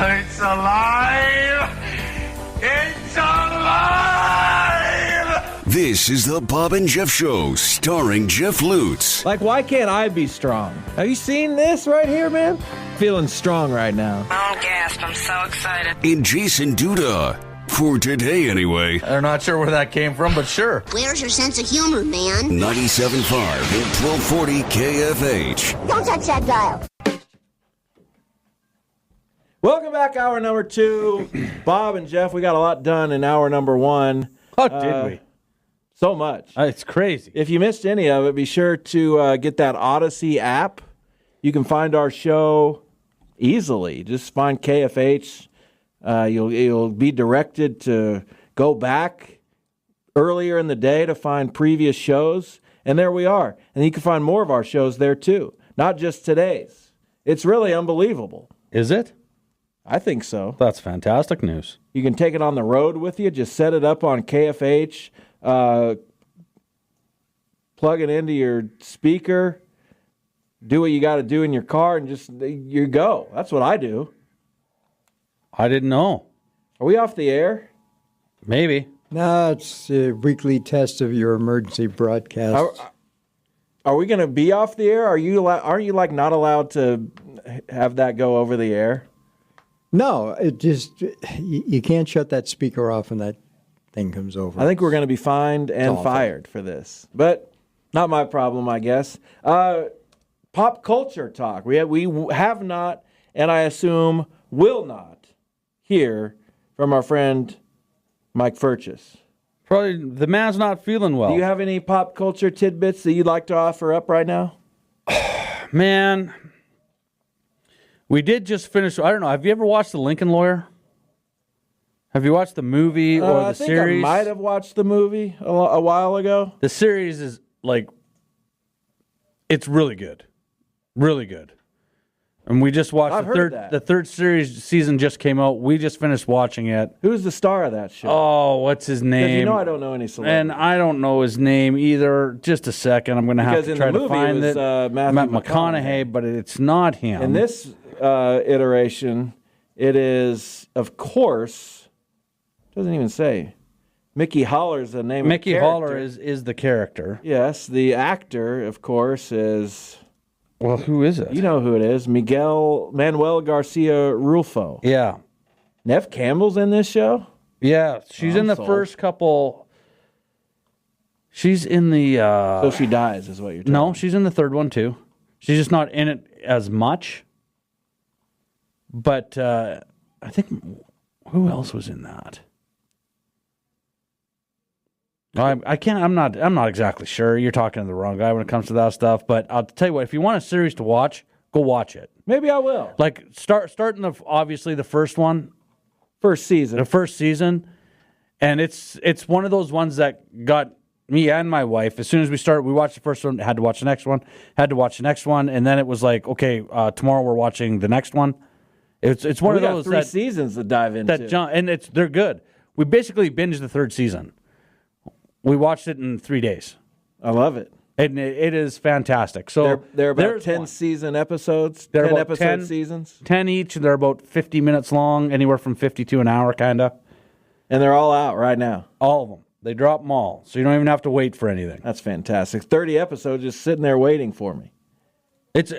It's alive! It's alive! This is the Bob and Jeff Show, starring Jeff Lutz. Like, why can't I be strong? Have you seen this right here, man? Feeling strong right now. Oh, gasp. I'm so excited. And Jason Duda. For today, anyway. I'm not sure where that came from, but sure. Where's your sense of humor, man? 97.5 and 1240 KFH. Don't touch that dial. Welcome back, hour number 2. Bob and Jeff, we got a lot done in hour number 1. Oh, did we? So much. It's crazy. If you missed any of it, be sure to get that Odyssey app. You can find our show easily. Just find KFH. You'll be directed to go back earlier in the day to find previous shows, and there we are. And you can find more of our shows there too, not just today's. It's really unbelievable. Is it? I think so. That's fantastic news. You can take it on the road with you. Just set it up on KFH, plug it into your speaker, do what you got to do in your car, and just you go. That's what I do. I didn't know. Are we off the air? Maybe. No, it's a weekly test of your emergency broadcast. Are we going to be off the air? Aren't you like not allowed to have that go over the air? No, it just you can't shut that speaker off and that thing comes over. I think we're going to be fined and fired for this, but not my problem, I guess. Pop culture talk. We have not, and I assume will not, hear from our friend Mike Furchess. Probably the man's not feeling well. Do you have any pop culture tidbits that you'd like to offer up right now? Man, we did just finish. I don't know. Have you ever watched The Lincoln Lawyer? Have you watched the movie or the series? I might have watched the movie a while ago. The series is it's really good. Really good. And we just watched the third season just came out. We just finished watching it. Who's the star of that show? Oh, what's his name? I don't know any celebrities. And I don't know his name either. Just a second. I'm going to have to try to find it. Matthew McConaughey, but it's not him. In this iteration, it is, of course, doesn't even say. Mickey Holler's the name Mickey of the character. Holler is the character. Yes, the actor, of course, is... Well, who is it? You know who it is. Manuel Garcia Rulfo. Yeah. Neve Campbell's in this show? Yeah, she's in the first couple. She's in the... So she dies, is what you're telling me. No, she's in the third one, too. She's just not in it as much. But I think... Who else was in that? I can't. I'm not exactly sure. You're talking to the wrong guy when it comes to that stuff. But I'll tell you what. If you want a series to watch, go watch it. Maybe I will. Like starting obviously the first one, first season, and it's one of those ones that got me and my wife. As soon as we watched the first one, had to watch the next one, and then it was like, okay, tomorrow we're watching the next one. It's one of those 3 seasons to dive into. And they're good. We basically binged the third season. We watched it in 3 days. I love it. And it is fantastic. So they're about 10 season episodes, they're 10 about episode seasons. 10 each. They're about 50 minutes long, anywhere from 50 to an hour, kind of. And they're all out right now. All of them. They drop them all. So you don't even have to wait for anything. That's fantastic. 30 episodes just sitting there waiting for me. It's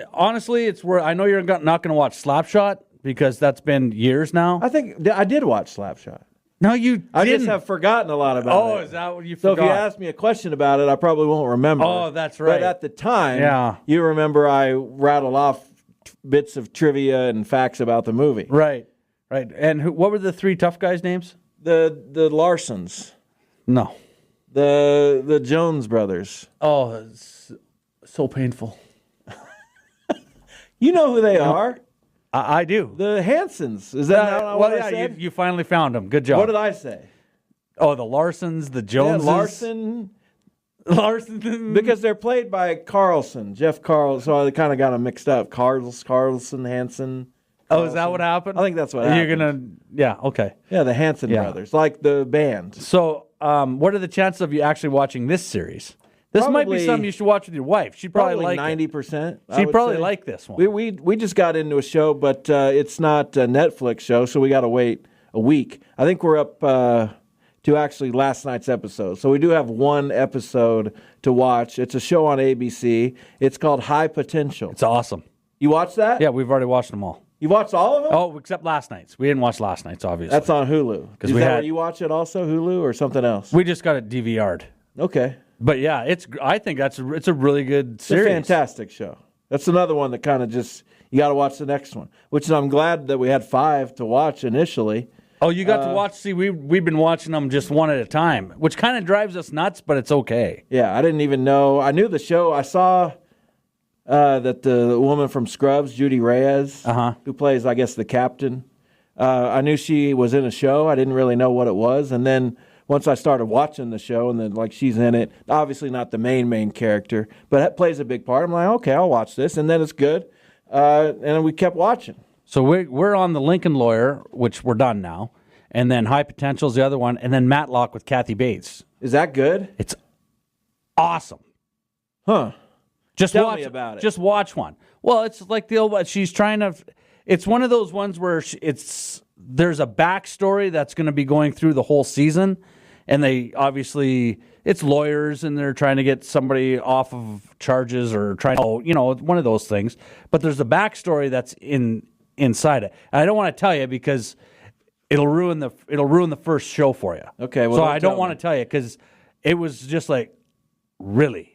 where I know you're not going to watch Slapshot because that's been years now. I think I did watch Slapshot. No, you didn't. I just have forgotten a lot about it. Oh, is that what you forgot? So if you ask me a question about it, I probably won't remember. Oh, that's right. But at the time, you remember I rattled off bits of trivia and facts about the movie. Right. And what were the 3 tough guys' names? The Larsons. No. The Jones brothers. Oh, it's so painful. You know who they are. I do. The Hansons. Is that not what I said? You finally found them. Good job. What did I say? Oh, the Larsons, the Joneses. Larson. Because they're played by Carlson, Jeff Carlson. So I kind of got them mixed up. Carlson, Hanson. Oh, is that what happened? I think that's what happened. You're going to, yeah, okay. Yeah, the Hanson brothers, like the band. So what are the chances of you actually watching this series? This might be something you should watch with your wife. She'd probably like 90%. She'd probably like this one. We just got into a show, but it's not a Netflix show, so we got to wait a week. I think we're up to actually last night's episode. So we do have one episode to watch. It's a show on ABC. It's called High Potential. It's awesome. You watched that? Yeah, we've already watched them all. You watched all of them? Oh, except last night's. We didn't watch last night's, obviously. That's on Hulu. Is that where you watch it also, Hulu, or something else? We just got it DVR'd. Okay. But yeah, I think it's a really good series. It's a fantastic show. That's another one that kind of just, you got to watch the next one, which I'm glad that we had 5 to watch initially. Oh, you got to watch? See, we've been watching them just one at a time, which kind of drives us nuts, but it's okay. Yeah, I didn't even know. I knew the show. I saw that the woman from Scrubs, Judy Reyes, who plays, I guess, the captain, I knew she was in a show. I didn't really know what it was. And then once I started watching the show and then, like, she's in it, obviously not the main character, but that plays a big part. I'm like, okay, I'll watch this. And then it's good. And then we kept watching. So we're on The Lincoln Lawyer, which we're done now. And then High Potential is the other one. And then Matlock with Kathy Bates. Is that good? It's awesome. Huh. Tell me about it. Just watch one. Well, it's like the old. She's trying to. It's one of those ones where there's a backstory that's going to be going through the whole season, and they obviously it's lawyers and they're trying to get somebody off of charges or trying to, one of those things. But there's a backstory that's inside it. And I don't want to tell you because it'll ruin the first show for you. Okay. Well, so I don't want to tell you because it was just like really.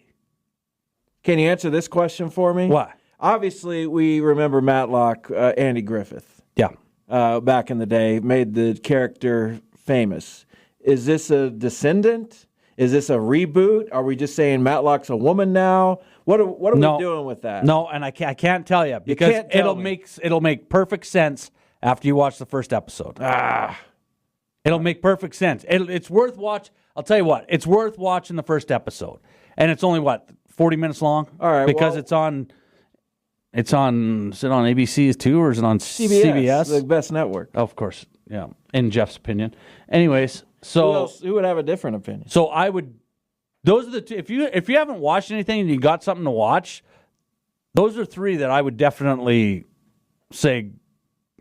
Can you answer this question for me? What? Obviously, we remember Matlock, Andy Griffith. Yeah. Back in the day, made the character famous. Is this a descendant? Is this a reboot? Are we just saying Matlock's a woman now? What are we doing with that? No, and I can't tell you because it'll make perfect sense after you watch the first episode. It'll make perfect sense. It's worth watch. I'll tell you what, it's worth watching the first episode, and it's only 40 minutes long. All right, because it's on. Is it on ABC too, or is it on CBS? The best network. Oh, of course, yeah. In Jeff's opinion. Anyways, so who would have a different opinion? So I would. Those are the two. If you haven't watched anything and you got something to watch, those are 3 that I would definitely say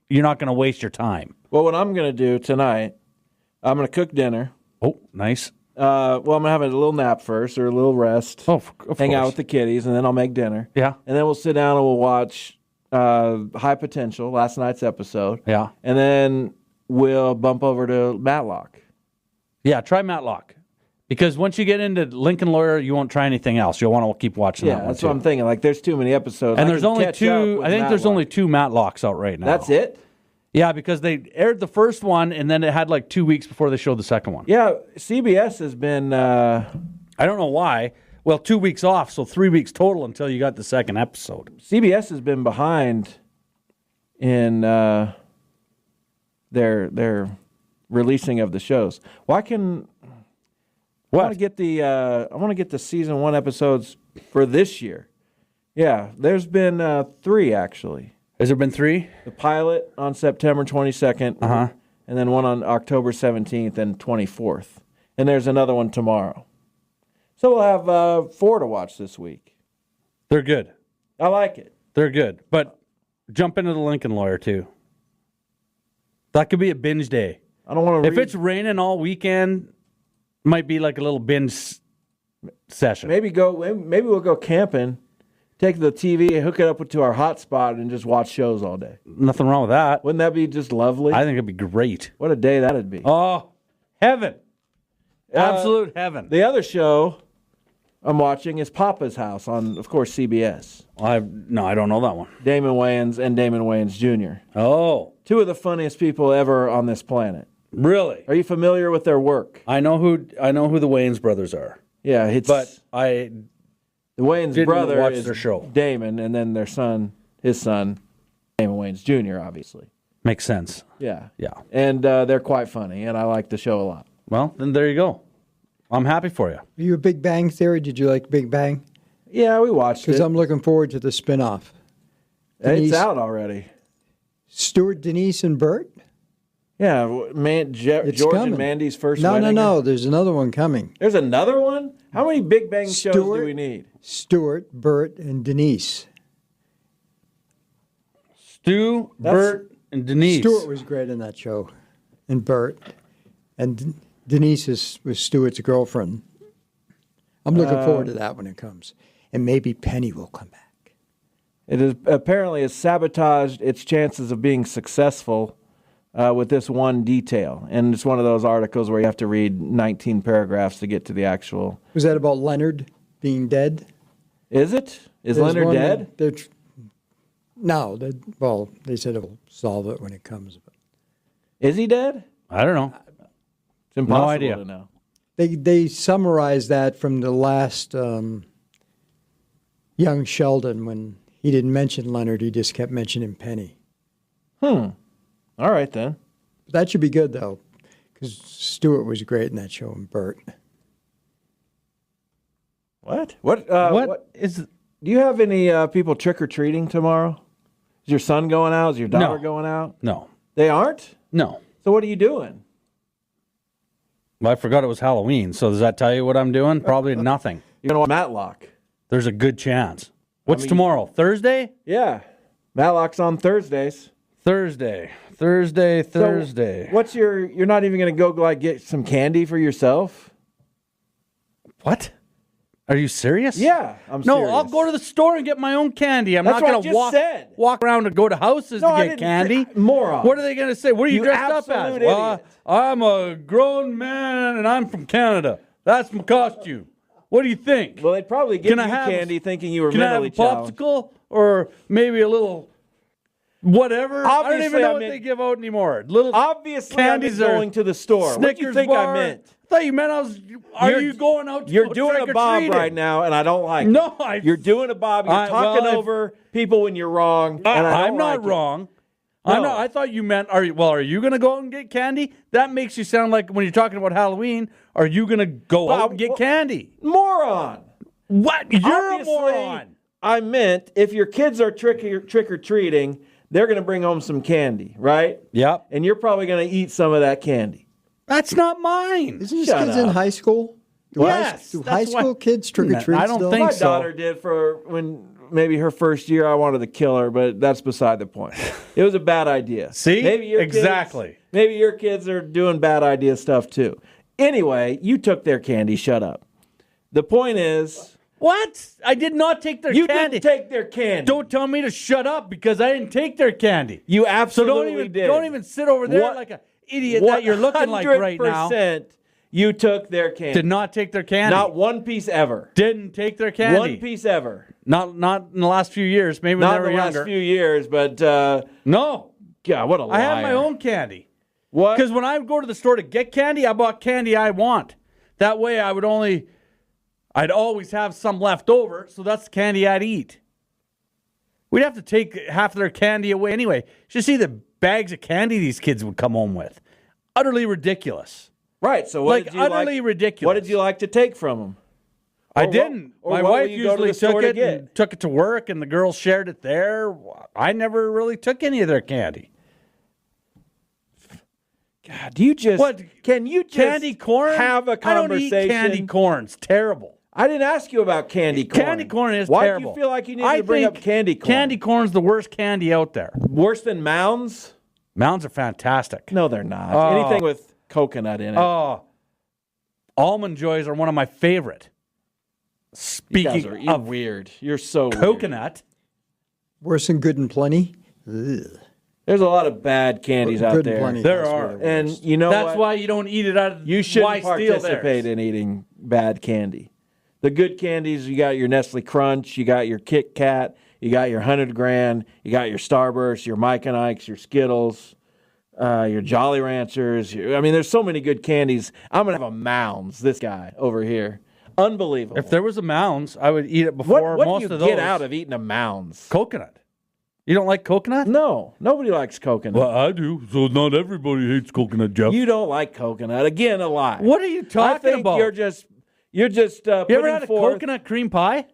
you're not going to waste your time. Well, what I'm going to do tonight, I'm going to cook dinner. Oh, nice. I'm going to have a little nap first or a little rest. Oh, of hang course. out with the kiddies, and then I'll make dinner. Yeah. And then we'll sit down and we'll watch High Potential, last night's episode. Yeah. And then we'll bump over to Matlock. Yeah, try Matlock. Because once you get into Lincoln Lawyer, you won't try anything else. You'll want to keep watching that one. Yeah, that's what I'm thinking. Like, there's too many episodes. And there's only 2. I think there's only 2 Matlocks out right now. That's it? Yeah, because they aired the first one, and then it had 2 weeks before they showed the second one. Yeah, CBS has been... I don't know why. Well, 2 weeks off, so 3 weeks total until you got the second episode. CBS has been behind in their releasing of the shows. Why can... What? I want to get the season 1 episodes for this year. Yeah, there's been 3 actually. Has there been 3? The pilot on September 22nd, and then one on October 17th and 24th, and there's another one tomorrow. So we'll have 4 to watch this week. They're good. I like it. They're good, but jump into the Lincoln Lawyer too. That could be a binge day. I don't want to. If it's raining all weekend, might be like a little binge session. Maybe we'll go camping, take the TV, hook it up to our hotspot, and just watch shows all day. Nothing wrong with that. Wouldn't that be just lovely? I think it'd be great. What a day that'd be. Oh, heaven. Absolute heaven. The other show I'm watching is Papa's House on, of course, CBS. I don't know that one. Damon Wayans and Damon Wayans Jr. Oh. 2 of the funniest people ever on this planet. Really? Are you familiar with their work? I know who the Wayans brothers are. Yeah, but the Wayans didn't brother watch is their show. Damon, and then his son, Damon Wayans Jr., obviously. Makes sense. Yeah. Yeah. And they're quite funny, and I like the show a lot. Well, then there you go. I'm happy for you. Are you a Big Bang Theory? Did you like Big Bang? Yeah, we watched it. Because I'm looking forward to the spinoff. It's out already. Stuart, Denise, and Bert? Yeah, George coming. and Mandy's first No, wedding. no. There's another one coming. There's another one? How many Big Bang shows do Stuart. we need? Stuart, Bert, and Denise. Stu, Bert, and Denise. Stuart was great in that show, and Bert, and Denise was Stuart's girlfriend. I'm looking forward to that when it comes, and maybe Penny will come back. It is apparently has sabotaged its chances of being successful with this one detail. And it's one of those articles where you have to read 19 paragraphs to get to the actual. Was that about Leonard being dead? Is it? Is There's Leonard one dead? No. They said it'll solve it when it comes. But Is he dead? I don't know. It's impossible idea. to know. They summarized that from the last Young Sheldon when he didn't mention Leonard, he just kept mentioning Penny. All right, then. But that should be good, though, because Stuart was great in that show, and Bert. What? What is? Do you have any people trick-or-treating tomorrow? Is your son going out? Is your daughter No. going out? No. They aren't? No. So what are you doing? Well, I forgot it was Halloween, so does that tell you what I'm doing? Probably nothing. You're going to watch Matlock. There's a good chance. What's tomorrow? Thursday? Yeah. Matlock's on Thursdays. Thursday. So what's you're not even going to go like get some candy for yourself? What? Are you serious? Yeah, I'm No, serious. I'll go to the store and get my own candy. I'm That's not what going I to just said. walk around and go to houses No, to I get didn't- candy. moron. What are they going to say? What are you You dressed up as? absolute Well, idiot. I'm a grown man and I'm from Canada. That's my costume. What do you think? Well, they'd probably give Can you I have- candy thinking you were Can I have a mentally challenged. popsicle or maybe a little whatever? I don't Obviously, even know I what meant- they give out anymore. Little Obviously, candies I'm or going to the store. What do you Snickers think bar. I meant? I thought you meant I was. Are You're- you going out? To You're go doing a trick or Bob treating? right now, and I don't like it. No, You're doing a Bob. You're talking well, over people when you're wrong, and I I'm don't not like it. wrong. I'm No. not. I thought you meant. Are you going to go out and get candy? That makes you sound like when you're talking about Halloween. Are you going to go out and get candy? Moron. What? You're Obviously, a moron. I meant if your kids are trick or treating, they're going to bring home some candy, right? Yep. And you're probably going to eat some of that candy. That's not mine. Isn't this Shut kids in up. high school? Do Yes, do that's high why- school kids trick or treat I don't still? think My so. daughter did for when maybe her first year. I wanted to kill her, but that's beside the point. It was a bad idea. See? maybe your Exactly. Kids, maybe your kids are doing bad idea stuff too. Anyway, you took their candy. Shut up. The point is, What? I did not take their you candy. didn't take their candy. Don't tell me to shut up because I didn't take their candy. You So absolutely did. don't even sit over there What- like an idiot that you're looking like right now. 100% you took their candy. Did not take their candy. Not one piece ever. Didn't take their candy. One piece ever. Not in the last few years. Maybe when Not they in were the younger. last few years, but No, God, what a liar. I had my own candy. What? Because when I go to the store to get candy, I bought candy I want. That way, I'd always have some left over, so that's the candy I'd eat. We'd have to take half their candy away anyway. You should see the bags of candy these kids would come home with. Utterly ridiculous. Right. So what Like, did you utterly ridiculous. What did you like to take from them? I Or didn't. what- or My what wife will you go to usually the store took to it get? and took it to work, and the girls shared it there. I never really took any of their candy. God, do you just What? Can you just Candy corn? have a conversation? I don't eat candy corn. It's terrible. I didn't ask you about candy corn. Candy corn is Why terrible. do you feel like you need I to bring up think candy corn? Candy corn's the worst candy out there. Worse than Mounds? Mounds are fantastic. No, they're not. Oh. Anything with coconut in it. Oh, Almond Joys are one of my favorite. You guys Speaking are of weird. You're so weird. coconut, Worse than Good and Plenty? Ugh. There's a lot of bad candies out Good and there. Plenty. There that's are. where they're And worst. you know that's what? why you don't eat it out of. You shouldn't why steal participate theirs? in eating bad candy. The good candies, you got your Nestle Crunch, you got your Kit Kat, you got your 100 Grand, you got your Starburst, your Mike and Ike's, your Skittles, your Jolly Ranchers. There's so many good candies. I'm going to have a Mounds, this guy over here. Unbelievable. If there was a Mounds, I would eat it before what most do you of those. get out of eating a Mounds? Coconut. You don't like coconut? No, nobody likes coconut. Well, I do. So not everybody hates coconut, Jeff. You don't like coconut. Again, a lie. What are you talking I think about? You're just you ever putting had a forth. coconut cream pie?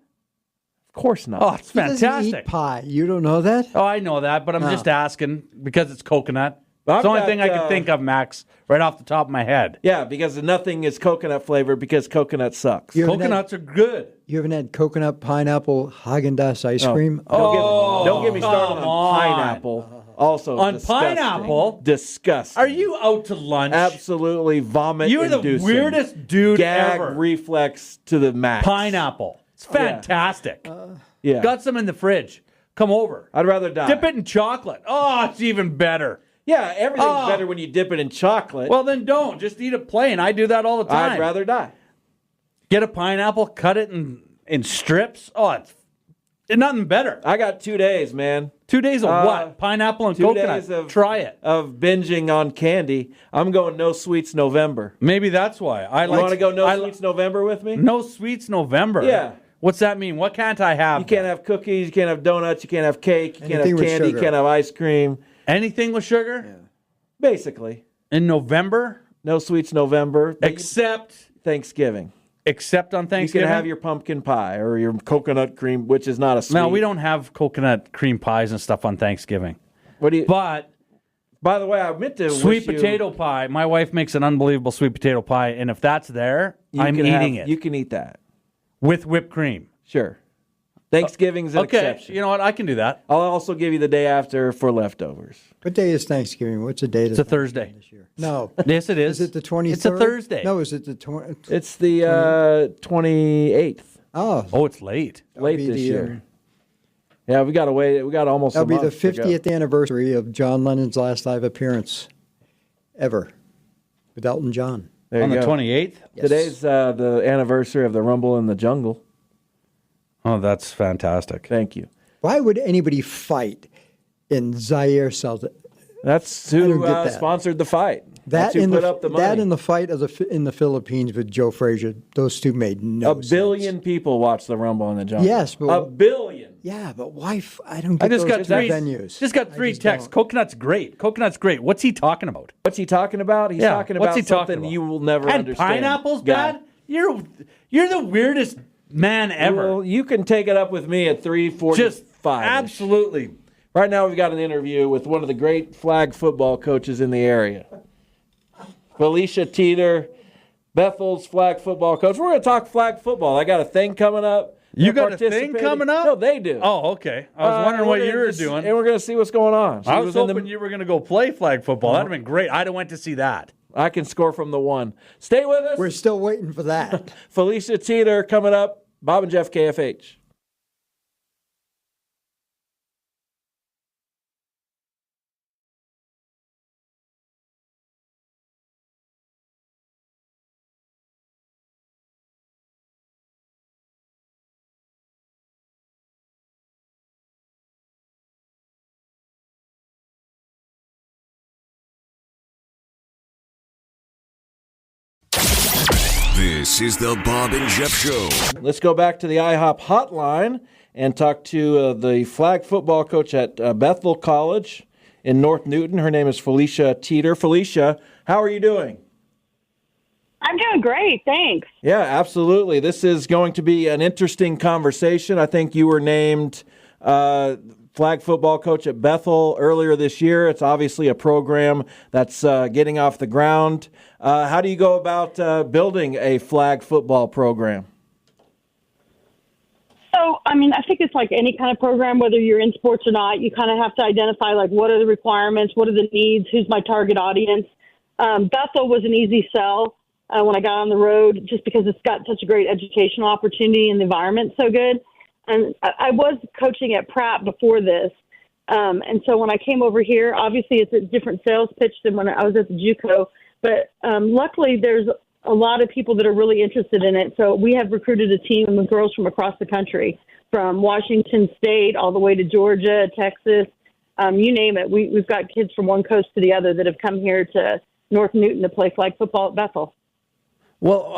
Of course not. Oh, it's He doesn't fantastic. eat pie. You don't know that? Oh, I know that, but I'm just asking because it's coconut. But It's the only I've thing got, I can think of, Max, right off the top of my head. Yeah, because nothing is coconut flavored because coconut sucks. Coconuts are good. You haven't had coconut, pineapple, Haagen-Dazs ice cream? Don't get me started come on on. pineapple. Also On disgusting. pineapple? Disgusting. Are you out to lunch? Absolutely vomit You're the inducing. weirdest dude Gag ever. reflex to the max. Pineapple. It's fantastic. Yeah. Got some in the fridge. Come over. I'd rather die. Dip it in chocolate. Oh, it's even better. Yeah, everything's Oh. better when you dip it in chocolate. Well, then don't. Just eat it plain. I do that all the time. I'd rather die. Get a pineapple, cut it in strips. Oh, it's nothing better. I got 2 days, man. 2 days of what? Pineapple and 2 coconut. days of Try it. Of binging on candy. I'm going no sweets November. Maybe that's why. You want to go no sweets November with me? No sweets November. Yeah. What's that mean? What can't I have? You can't have cookies, you can't have donuts, you can't have cake, you can't Anything have with candy, you sugar. can't have ice cream. Anything with sugar? Basically. In November? No sweets November. Except Thanksgiving. on You Thanksgiving? can have your pumpkin pie or your coconut cream, which is not a sweet. No, we don't have coconut cream pies and stuff on Thanksgiving. What do you? But By the way, I meant to sweet wish you- potato pie. My wife makes an unbelievable sweet potato pie, and if that's there, you I'm can eating have- it You can eat that. with whipped cream. Sure. Thanksgiving's an Okay, exception. you know what? I can do that. I'll also give you the day after for leftovers. What day is Thanksgiving? What's the date? It's a Thursday. this year? No. Yes, it is. Is it the 23rd? It's a Thursday. No, is it the 20th? It's the 28th. Oh, Oh, it's late. Late be this the, year. Yeah, we got to wait. We got almost. that'll a be the month to go. 50th anniversary of John Lennon's last live appearance ever with Elton John. There On you the go. 28th? Today's the anniversary of the Rumble in the Jungle. Oh, that's fantastic. Thank you. Why would anybody fight in Zaire, South? That's I don't who get that. sponsored the fight. That That's who in put the up the money. that in the fight of in the Philippines with Joe Frazier, those two made no A sense. billion people watch the Rumble in the Jungle. Yes, but- a billion. Yeah, but why? I don't get I just those got three venues. Just got I three just texts. don't. Coconut's great. Coconut's great. What's he talking about? What's he talking about? He's talking what's about he talking something about? you will never and understand. pineapples, guy. Dad? You're the weirdest man ever. Well, you can take it up with me at 3:45. Just absolutely. Right now, we've got an interview with one of the great flag football coaches in the area, Felicia Teeter, Bethel's flag football coach. We're going to talk flag football. I got a thing coming up. You They're got a thing participating. coming up? No, they do. Oh, okay. I was wondering what we're you gonna were just- doing. and we're going to see what's going on. She I was in the- hoping you were going to go play flag football. That'd have been great. I'd have went to see that. I can score from the one. Stay with us. We're still waiting for that. Felicia Teeter coming up. Bob and Jeff, KFH. This is the Bob and Jeff Show. Let's go back to the IHOP hotline and talk to the flag football coach at Bethel College in North Newton. Her name is Felicia Teeter. Felicia, how are you doing? I'm doing great, thanks. Yeah, absolutely. This is going to be an interesting conversation. I think you were named flag football coach at Bethel earlier this year. It's obviously a program that's getting off the ground. How do you go about building a flag football program? So, I mean, I think it's like any kind of program, whether you're in sports or not, you kind of have to identify, like, what are the requirements, what are the needs, who's my target audience. Bethel was an easy sell when I got on the road, just because it's got such a great educational opportunity and the environment's so good. And I was coaching at Pratt before this. And so when I came over here, obviously it's a different sales pitch than when I was at the JUCO. But luckily there's a lot of people that are really interested in it. So we have recruited a team of girls from across the country, from Washington State all the way to Georgia, Texas, you name it. We've got kids from one coast to the other that have come here to North Newton to play flag football at Bethel. Well,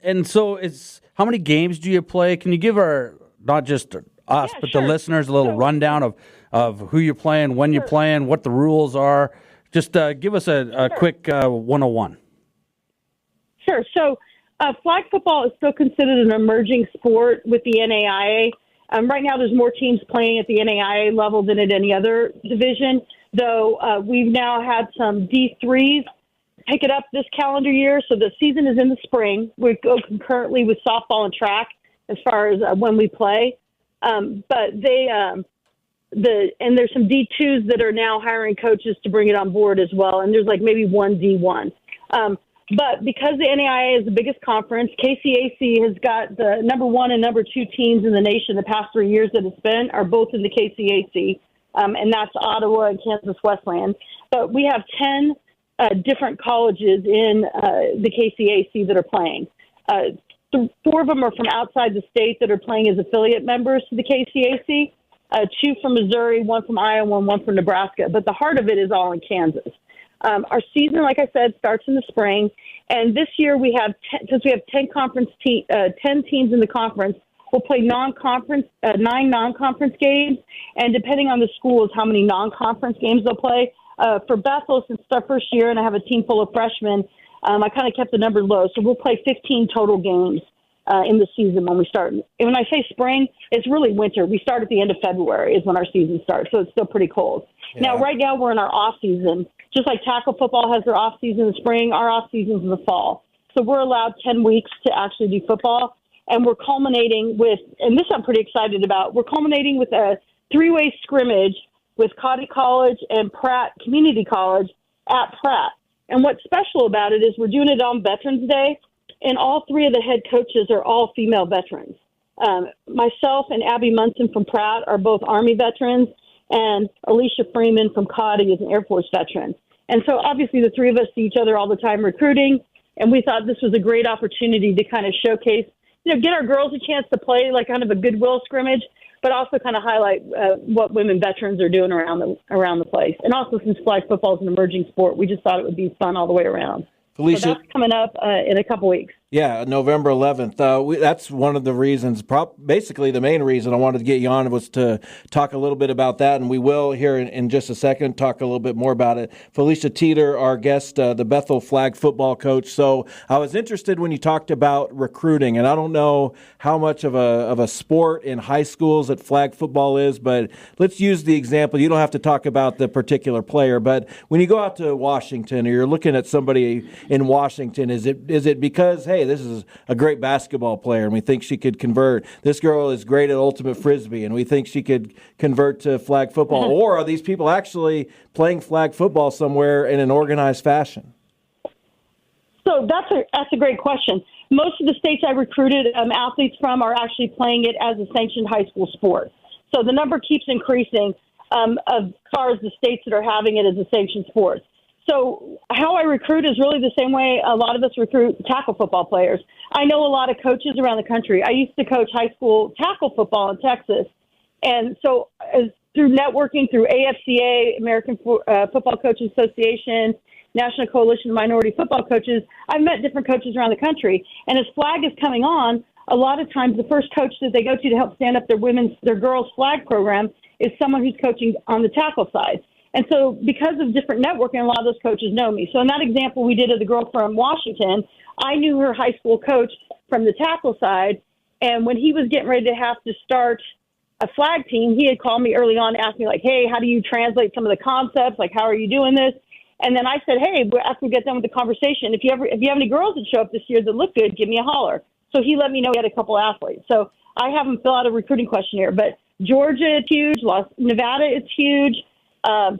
and so it's how many games do you play? Can you give our not just us, but sure. the listeners a little rundown of who you're playing, when you're playing, what the rules are? Just give us a quick 101. Sure. So flag football is still considered an emerging sport with the NAIA. Right now there's more teams playing at the NAIA level than at any other division. though we've now had some D3s pick it up this calendar year. So the season is in the spring. We go concurrently with softball and track as far as when we play. But there's some D2s that are now hiring coaches to bring it on board as well. And there's like maybe one D1. But because the NAIA is the biggest conference, KCAC has got the number 1 and number 2 teams in the nation the past 3 years that it's been are both in the KCAC. And that's Ottawa and Kansas Westland. But we have 10 different colleges in the KCAC that are playing. 4 of them are from outside the state that are playing as affiliate members to the KCAC. 2 from Missouri, 1 from Iowa, and 1 from Nebraska. But the heart of it is all in Kansas. Our season, like I said, starts in the spring. And this year we have, since we have 10 teams in the conference, we'll play 9 non-conference games. And depending on the schools, how many non-conference games they'll play. For Bethel, since it's our first year and I have a team full of freshmen, I kind of kept the number low. So we'll play 15 total games in the season when we start. And when I say spring, it's really winter. We start at the end of February is when our season starts. So it's still pretty cold. Yeah. Now, right now we're in our off season. Just like tackle football has their off season in the spring, our off season is in the fall. So we're allowed 10 weeks to actually do football. And we're culminating with, and this I'm pretty excited about, we're culminating with a 3-way scrimmage with Cotty College and Pratt Community College at Pratt. And what's special about it is we're doing it on Veterans Day, and all 3 of the head coaches are all female veterans. Myself and Abby Munson from Pratt are both Army veterans, and Alicia Freeman from Cotty is an Air Force veteran. And so obviously the 3 of us see each other all the time recruiting, and we thought this was a great opportunity to kind of showcase, get our girls a chance to play like kind of a goodwill scrimmage, but also kind of highlight what women veterans are doing around the place. And also, since flag football is an emerging sport, we just thought it would be fun all the way around. Felicia, so that's coming up in a couple weeks. Yeah, November 11th. That's one of the reasons, basically the main reason I wanted to get you on was to talk a little bit about that, and we will here in just a second talk a little bit more about it. Felicia Teeter, our guest, the Bethel flag football coach. So I was interested when you talked about recruiting, and I don't know how much of a sport in high schools that flag football is, but let's use the example. You don't have to talk about the particular player, but when you go out to Washington or you're looking at somebody in Washington, is it because, hey, this is a great basketball player, and we think she could convert. This girl is great at ultimate frisbee, and we think she could convert to flag football. Or are these people actually playing flag football somewhere in an organized fashion? So that's a great question. Most of the states I recruited athletes from are actually playing it as a sanctioned high school sport. So the number keeps increasing as far as the states that are having it as a sanctioned sport. So how I recruit is really the same way a lot of us recruit tackle football players. I know a lot of coaches around the country. I used to coach high school tackle football in Texas. And so through networking, through AFCA, American Football Coaches Association, National Coalition of Minority Football Coaches, I've met different coaches around the country. And as flag is coming on, a lot of times the first coach that they go to help stand up their girls' flag program is someone who's coaching on the tackle side. And so because of different networking, a lot of those coaches know me. So in that example we did of the girl from Washington, I knew her high school coach from the tackle side. And when he was getting ready to have to start a flag team, he had called me early on and asked me, like, hey, how do you translate some of the concepts? Like, how are you doing this? And then I said, hey, after we get done with the conversation, if you have any girls that show up this year that look good, give me a holler. So he let me know he had a couple athletes. So I have him fill out a recruiting questionnaire. But Georgia is huge. Nevada is huge.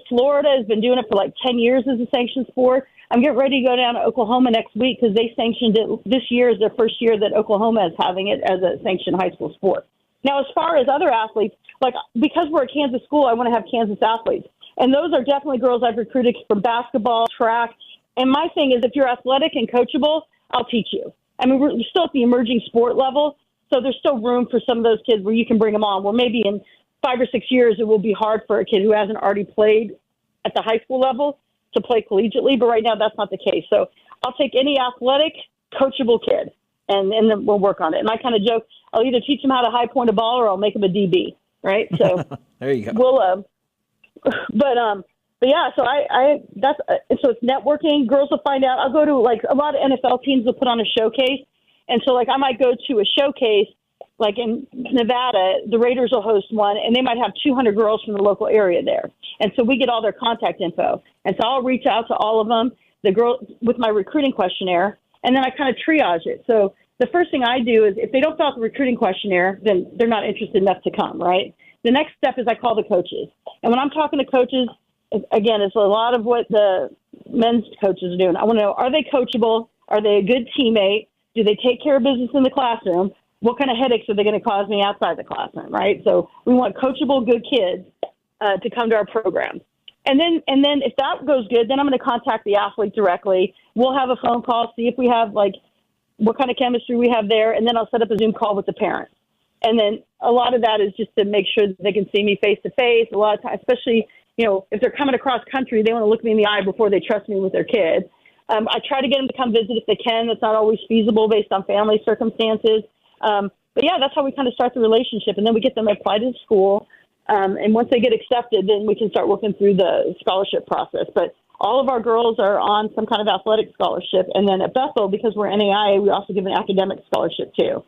Florida has been doing it for like 10 years as a sanctioned sport. I'm getting ready to go down to Oklahoma next week because they sanctioned it. This year is their first year that Oklahoma is having it as a sanctioned high school sport. Now, as far as other athletes, like because we're a Kansas school, I want to have Kansas athletes. And those are definitely girls I've recruited from basketball, track. And my thing is if you're athletic and coachable, I'll teach you. I mean, we're still at the emerging sport level, so there's still room for some of those kids where you can bring them on. Well, maybe in 5 or 6 years, it will be hard for a kid who hasn't already played at the high school level to play collegiately. But right now, that's not the case. So I'll take any athletic, coachable kid, and then we'll work on it. And I kind of joke, I'll either teach them how to high point a ball or I'll make them a DB, right? So there you go. We'll, but yeah, so so it's networking. Girls will find out. I'll go to like a lot of NFL teams will put on a showcase. And so like I might go to a showcase like in Nevada, the Raiders will host one, and they might have 200 girls from the local area there. And so we get all their contact info. And so I'll reach out to all of them, the girl with my recruiting questionnaire, and then I kind of triage it. So the first thing I do is if they don't fill out the recruiting questionnaire, then they're not interested enough to come, right? The next step is I call the coaches. And when I'm talking to coaches, again, it's a lot of what the men's coaches are doing. I want to know, are they coachable? Are they a good teammate? Do they take care of business in the classroom? What kind of headaches are they going to cause me outside the classroom, right? So we want coachable, good kids to come to our program. And then if that goes good, then I'm going to contact the athlete directly. We'll have a phone call, see if we have, like, what kind of chemistry we have there, and then I'll set up a Zoom call with the parents. And then a lot of that is just to make sure that they can see me face-to-face. A lot of times, especially, if they're coming across country, they want to look me in the eye before they trust me with their kid. I try to get them to come visit if they can. That's not always feasible based on family circumstances. But, yeah, that's how we kind of start the relationship. And then we get them applied to school. And once they get accepted, then we can start working through the scholarship process. But all of our girls are on some kind of athletic scholarship. And then at Bethel, because we're NAIA, we also give an academic scholarship too.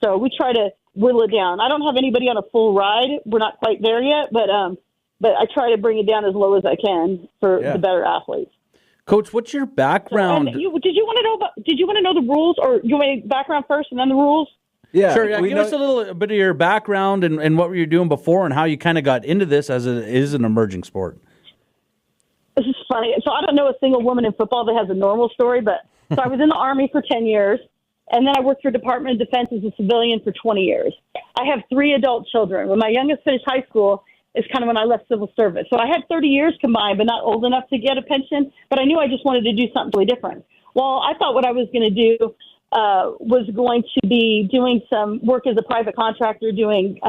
So we try to whittle it down. I don't have anybody on a full ride. We're not quite there yet, but I try to bring it down as low as I can for the better athletes. Coach, what's your background? So, did you want to know the rules, or you want my background first and then the rules? Yeah, sure. Yeah, give us a little bit of your background and what were you doing before and how you kind of got into this as it is an emerging sport. This is funny. So I don't know a single woman in football that has a normal story, but so I was in the Army for 10 years, and then I worked for Department of Defense as a civilian for 20 years. I have 3 adult children. When my youngest finished high school is kind of when I left civil service. So I had 30 years combined, but not old enough to get a pension, but I knew I just wanted to do something really different. Well, I thought what I was going to do was going to be doing some work as a private contractor, doing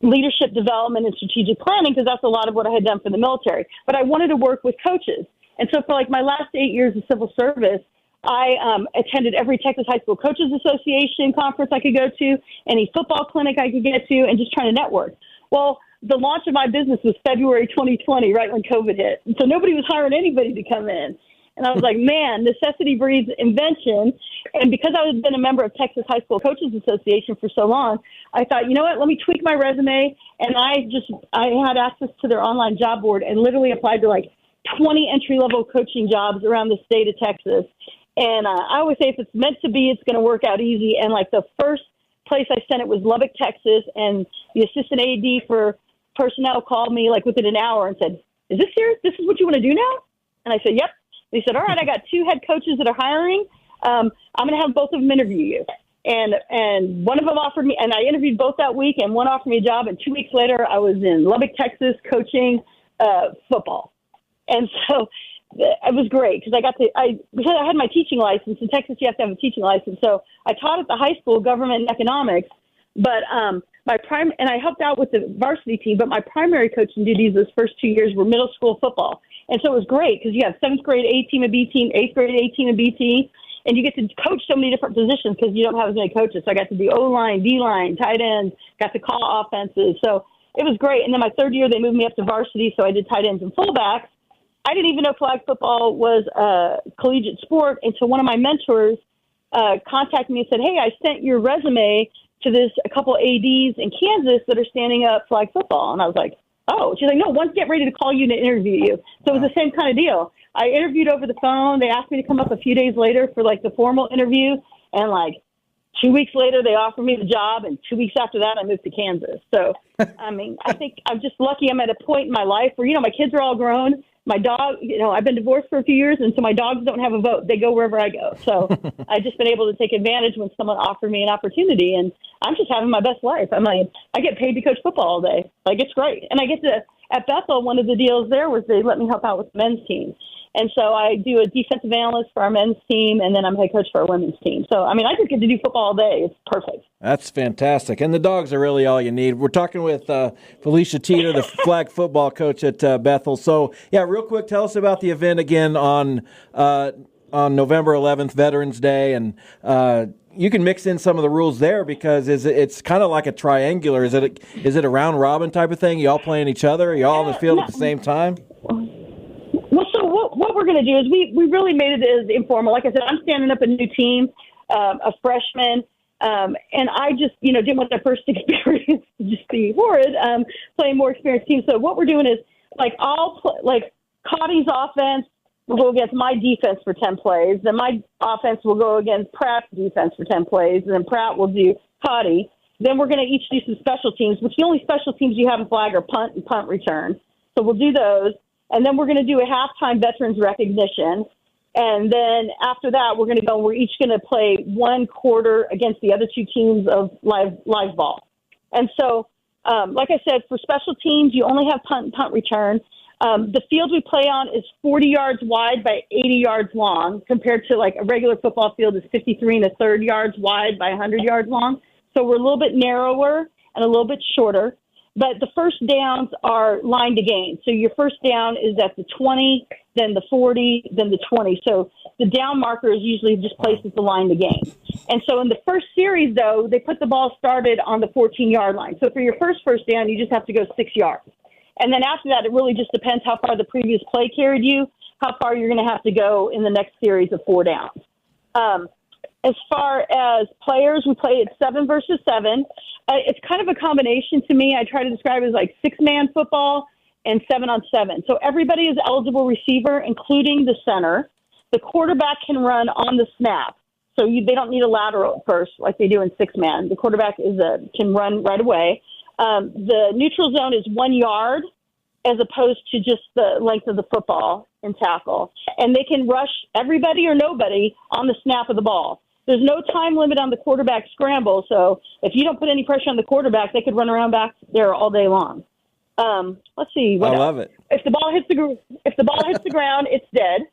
leadership development and strategic planning, because that's a lot of what I had done for the military. But I wanted to work with coaches. And so for like my last 8 years of civil service, I attended every Texas High School Coaches Association conference I could go to, any football clinic I could get to, and just trying to network. Well, the launch of my business was February 2020, right when COVID hit. And so nobody was hiring anybody to come in. And I was like, man, necessity breeds invention. And because I had been a member of Texas High School Coaches Association for so long, I thought, you know what, let me tweak my resume. And I had access to their online job board and literally applied to like 20 entry-level coaching jobs around the state of Texas. And I always say if it's meant to be, it's going to work out easy. And like the first place I sent it was Lubbock, Texas. And the assistant AD for personnel called me like within an hour and said, is this serious? This is what you want to do now? And I said, yep. They said, all right, I got 2 head coaches that are hiring. I'm going to have both of them interview you. And one of them offered me, and I interviewed both that week, and one offered me a job. And 2 weeks later, I was in Lubbock, Texas, coaching football. And so it was great because because I had my teaching license. In Texas, you have to have a teaching license. So I taught at the high school, government and economics. But and I helped out with the varsity team, but my primary coaching duties those first 2 years were middle school football. And so it was great because you have 7th grade A team and B team, 8th grade A team and B team, and you get to coach so many different positions because you don't have as many coaches. So I got to do O-line, D-line, tight ends, got to call offenses. So it was great. And then my 3rd year, they moved me up to varsity, so I did tight ends and fullbacks. I didn't even know flag football was a collegiate sport until one of my mentors contacted me and said, hey, I sent your resume to a couple ADs in Kansas that are standing up flag football. And I was like, oh. She's like, no, one's getting ready to call you to interview you. So it was the same kind of deal. I interviewed over the phone. They asked me to come up a few days later for like the formal interview. And like 2 weeks later, they offered me the job. And 2 weeks after that, I moved to Kansas. So, I mean, I think I'm just lucky I'm at a point in my life where, my kids are all grown. My dog, I've been divorced for a few years, and so my dogs don't have a vote. They go wherever I go. So I've just been able to take advantage when someone offered me an opportunity, and I'm just having my best life. I'm like, I get paid to coach football all day. Like, it's great. And I get to, at Bethel, one of the deals there was they let me help out with the men's team. And so I do a defensive analyst for our men's team, and then I'm head coach for our women's team. So, I mean, I just get to do football all day. It's perfect. That's fantastic. And the dogs are really all you need. We're talking with Felicia Teeter, the flag football coach at Bethel. So, yeah, real quick, tell us about the event again on November 11th, Veterans Day. And you can mix in some of the rules there because it's kind of like a triangular. Is it a round-robin type of thing? You all playing each other? Are you all on the field at the same time? Well, so what we're going to do is we really made it as informal. Like I said, I'm standing up a new team, a freshman, and I just, didn't want their first experience to just be horrid, playing more experienced teams. So what we're doing is like Cotty's offense will go against my defense for 10 plays. Then my offense will go against Pratt's defense for 10 plays. And then Pratt will do Cotty. Then we're going to each do some special teams, which the only special teams you have in flag are punt and punt return. So we'll do those. And then we're going to do a halftime veterans recognition. And then after that, we're each going to play one quarter against the other two teams of live ball. And so, like I said, for special teams, you only have punt and punt return. The field we play on is 40 yards wide by 80 yards long, compared to like a regular football field is 53 1/3 yards wide by 100 yards long. So we're a little bit narrower and a little bit shorter. But the first downs are line to gain. So your first down is at the 20, then the 40, then the 20. So the down marker is usually just placed at the line to gain. And so in the first series, though, they put the ball started on the 14-yard line. So for your first down, you just have to go 6 yards. And then after that, it really just depends how far the previous play carried you, how far you're going to have to go in the next series of 4 downs. As far as players, we play at 7 versus 7. It's kind of a combination to me. I try to describe it as like 6-man football and 7-on-7. So everybody is eligible receiver, including the center. The quarterback can run on the snap. So they don't need a lateral at first like they do in 6-man. The quarterback can run right away. The neutral zone is 1 yard as opposed to just the length of the football and tackle. And they can rush everybody or nobody on the snap of the ball. There's no time limit on the quarterback scramble, so if you don't put any pressure on the quarterback, they could run around back there all day long. Let's see. I love it. If the ball hits the ground, it's dead.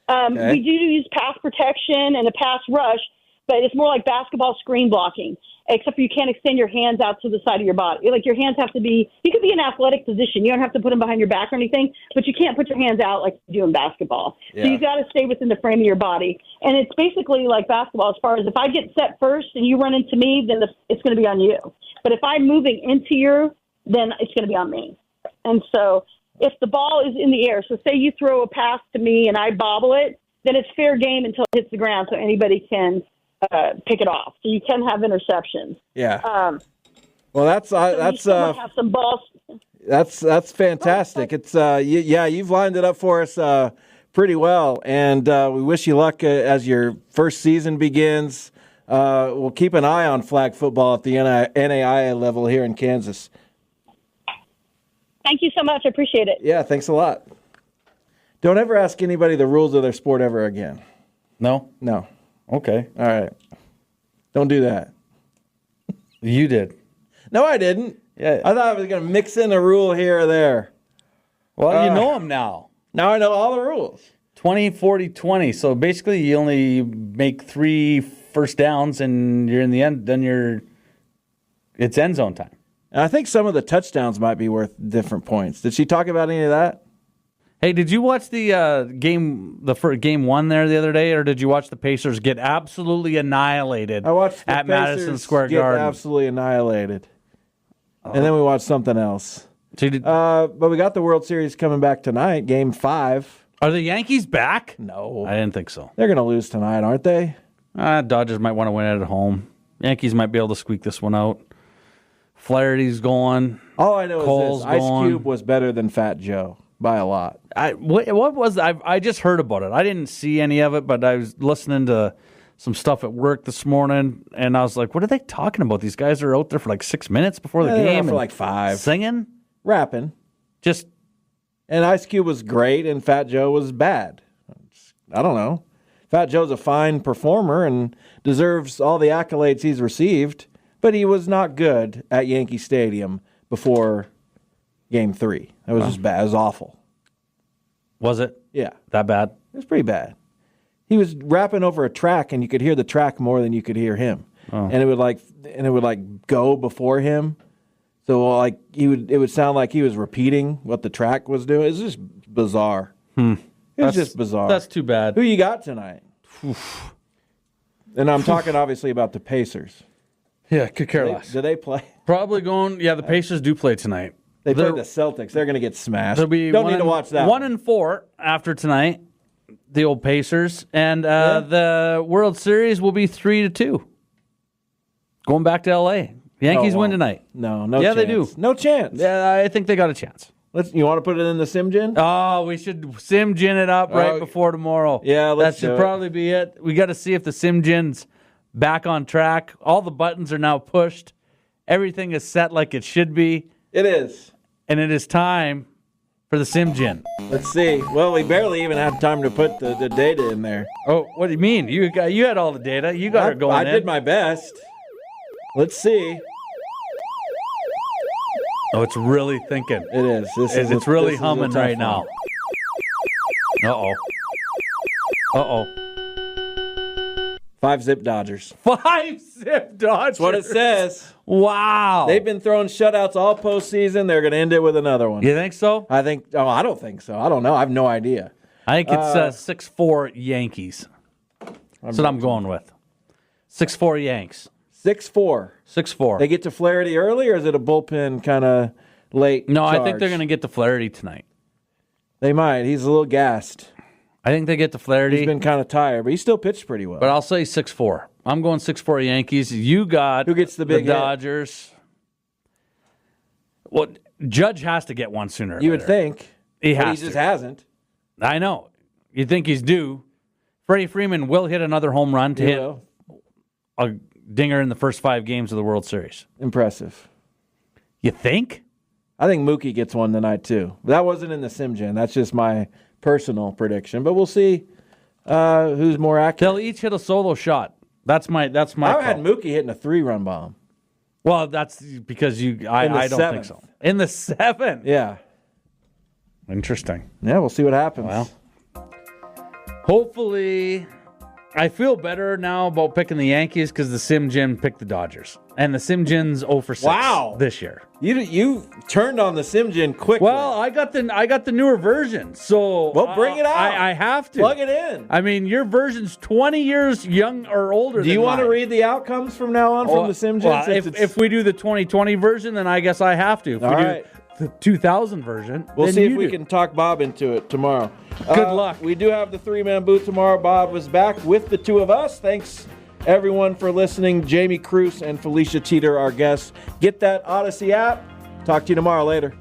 Okay. We do use pass protection and a pass rush, but it's more like basketball screen blocking, except for you can't extend your hands out to the side of your body. Like your hands have to be, you could be in athletic position. You don't have to put them behind your back or anything, but you can't put your hands out like you do in basketball. Yeah. So you've got to stay within the frame of your body. And it's basically like basketball as far as if I get set first and you run into me, then it's going to be on you. But if I'm moving into you, then it's going to be on me. And so if the ball is in the air, so say you throw a pass to me and I bobble it, then it's fair game until it hits the ground so anybody can pick it off. So you can have interceptions. Yeah. Well, have some balls. That's fantastic. It's you've lined it up for us pretty well, and we wish you luck as your first season begins. We'll keep an eye on flag football at the NAIA level here in Kansas. Thank you so much. I appreciate it. Yeah, thanks a lot. Don't ever ask anybody the rules of their sport ever again. No? No. Okay. All right. Don't do that. You did. No, I didn't. Yeah. I thought I was going to mix in a rule here or there. Well, you know them now. Now I know all the rules. 20, 40, 20. So basically you only make 3 first downs and you're in the end, then it's end zone time. And I think some of the touchdowns might be worth different points. Did she talk about any of that? Hey, did you watch the game 1 there the other day, or did you watch the Pacers get absolutely annihilated? I watched the at Pacers Madison Square get Garden. Absolutely annihilated. And then we watched something else. So but we got the World Series coming back tonight, Game 5. Are the Yankees back? No. I didn't think so. They're going to lose tonight, aren't they? Dodgers might want to win it at home. Yankees might be able to squeak this one out. Flaherty's going. All I know Cole's is this. Ice going. Cube was better than Fat Joe by a lot. What was I just heard about it. I didn't see any of it, but I was listening to some stuff at work this morning, and I was like, what are they talking about? These guys are out there for like 6 minutes before the They were out game. for like 5. Singing? Rapping. Just. And Ice Cube was great, and Fat Joe was bad. I don't know. Fat Joe's a fine performer and deserves all the accolades he's received, but he was not good at Yankee Stadium before Game 3. It was just bad. It was awful. Was it? Yeah. That bad? It was pretty bad. He was rapping over a track, and you could hear the track more than you could hear him. Oh. And it would go before him. So like it would sound like he was repeating what the track was doing. It's just bizarre. It was just bizarre. That's too bad. Who you got tonight? And I'm talking obviously about the Pacers. Yeah, could care less. Do they play? Probably going. Yeah, the Pacers do play tonight. They play the Celtics. They're going to get smashed. Don't need to watch that. 1-4 after tonight. The old Pacers, and the World Series will be 3-2. Going back to LA. Yankees win tonight. No Yeah, chance. they do. No chance. Yeah, I think they got a chance. You want to put it in the Simgin? Oh, we should Simgin it up right before tomorrow. Yeah, that should probably be it. We got to see if the Simgin's back on track. All the buttons are now pushed. Everything is set like it should be. It is. And it is time for the Simgin. Let's see. Well, we barely even had time to put the data in there. Oh, what do you mean? You had all the data. You got it going I did my best. Let's see. Oh, it's really thinking. It is. It's really humming right now. Uh-oh. Uh-oh. 5 zip Dodgers. 5 zip Dodgers. That's what it says. Wow. They've been throwing shutouts all postseason. They're going to end it with another one. You think so? I don't think so. I don't know. I have no idea. I think it's 6-4 Yankees. That's what I'm going with. 6-4 Yanks. 6-4. 6-4. They get to Flaherty early, or is it a bullpen kind of late No, charge? I think they're going to get to Flaherty tonight. They might. He's a little gassed. I think they get to Flaherty. He's been kind of tired, but he still pitched pretty well. But I'll say 6-4. I'm going 6-4 Yankees. You got who gets the big hit? Dodgers. Well, Judge has to get one sooner. You would think. He just hasn't. I know. You think he's due. Freddie Freeman will hit another home run to hit a dinger in the first 5 games of the World Series. Impressive. You think? I think Mookie gets one tonight, too. That wasn't in the Simgen. That's just my personal prediction. But we'll see who's more accurate. They'll each hit a solo shot. That's my I call. had Mookie hitting a 3-run bomb. Well, that's because I don't think so. In the 7th? Yeah. Interesting. Yeah, we'll see what happens. Well, hopefully, I feel better now about picking the Yankees because the Simgin picked the Dodgers. And the Simgin's 0 for 6 this year. You turned on the Simgin quickly. Well, I got the newer version, so bring it out. I have to plug it in. I mean, your version's 20 years young or older. Do you want to read the outcomes from now on from the Simgin? Well, if we do the 2020 version, then I guess I have to. If we do the 2000 version, we'll see if we can talk Bob into it tomorrow. Good luck. We do have the 3-man booth tomorrow. Bob was back with the 2 of us. Thanks, everyone, for listening. Jamie Cruz and Felicia Teeter, our guests. Get that Odyssey app. Talk to you tomorrow. Later.